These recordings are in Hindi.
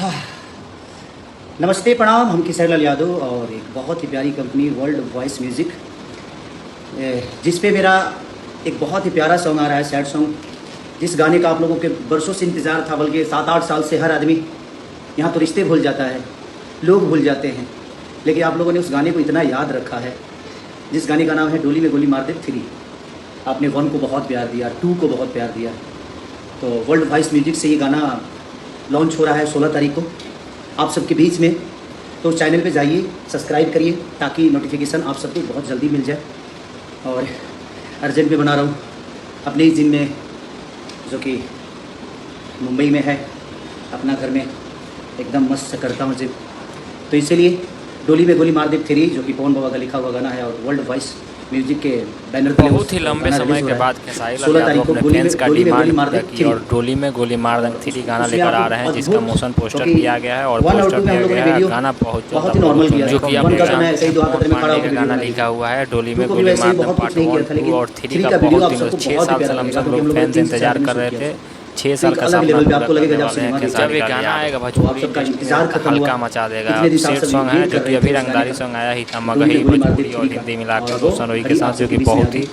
हाँ, नमस्ते प्रणाम। हम किशोर लाल यादव और एक बहुत ही प्यारी कंपनी वर्ल्ड वॉइस म्यूज़िक, जिस पे मेरा एक बहुत ही प्यारा सॉन्ग आ रहा है, सैड सॉन्ग, जिस गाने का आप लोगों के बरसों से इंतज़ार था। बल्कि 7-8 साल से हर आदमी यहाँ तो रिश्ते भूल जाता है, लोग भूल जाते हैं, लेकिन आप लोगों ने उस गाने को इतना याद रखा है, जिस गाने का नाम है डोली में गोली मार दे 3। आपने 1 को बहुत प्यार दिया, 2 को बहुत प्यार दिया। तो वर्ल्ड वॉइस म्यूज़िक से ये गाना लॉन्च हो रहा है 16 तारीख को आप सबके बीच में। तो चैनल पे जाइए, सब्सक्राइब करिए ताकि नोटिफिकेशन आप सबको बहुत जल्दी मिल जाए। और अर्जेंट में बना रहा हूँ अपने ही जिम में, जो कि मुंबई में है, अपना घर में एकदम मस्त से करता हूँ जिम। तो इसीलिए डोली में गोली मार दे 3, जो कि पवन बाबा का लिखा हुआ गाना है और वर्ल्ड वॉइस म्यूजिक के बैनर पे बहुत ही लंबे समय के बाद खेसारी लाल यादव अपने फैंस का डिमांड पूरा की और डोली में गोली मार दे 3 गाना लेकर आ रहे हैं, जिसका मोशन पोस्टर किया गया है और पोस्टर दिया गया है। गाना बहुत ही नॉर्मल किया, जो कि आपने गाना लिखा हुआ है डोली में गोली मार दे पार्ट 1, 2 और 3 का बहुत दिनों 6 साल से हम लोग फैंस इंतजार कर रहे थे। 6 साल का सपना पूरा करने वाले हैं। जब ये गाना आएगा भोजपुरी हल्का मचा देगा। सेट सॉन्ग है जो कि अभी रंगदारी सॉन्ग आया ही था, मगही भोजपुरी और हिंदी मिलाकर रोशन रोही के साथ, जो कि बहुत ही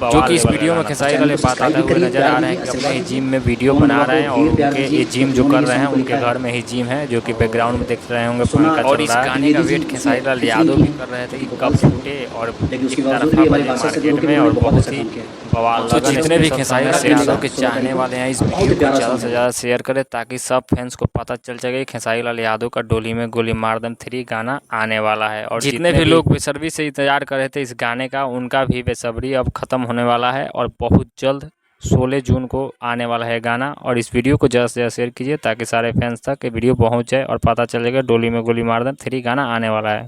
जो कि इस वीडियो में खेसारी लाल बताते हुए नजर आ रहे हैं कि अपने ही जिम में वीडियो बना रहे हैं और उनके ये जिम जो कर रहे हैं उनके घर में ही जिम है, जो कि बैकग्राउंड में देख रहे होंगे पंखा। और इस गाने का वेट खेसारी लाल यादव भी कर रहे थे कि कब छूटे और मार्केट में, और बहुत ही बवाल। तो जितने भी खेसारी लाल यादव के चाहने वाले हैं इस वीडियो को ज़्यादा से ज़्यादा शेयर करें ताकि सब फैंस को पता चल सके खेसारी लाल यादव का डोली में गोली मार दे 3 गाना आने वाला है। और जितने भी लोग बेसब्री से इंतजार कर रहे थे इस गाने का, उनका भी बेसब्री अब खत्म होने वाला है और बहुत जल्द 16 जून को आने वाला है गाना। और इस वीडियो को ज़्यादा से ज़्यादा शेयर कीजिए ताकि सारे फैंस तक ये वीडियो पहुंच जाए और पता चलेगा डोली में गोली मार दे 3 गाना आने वाला है।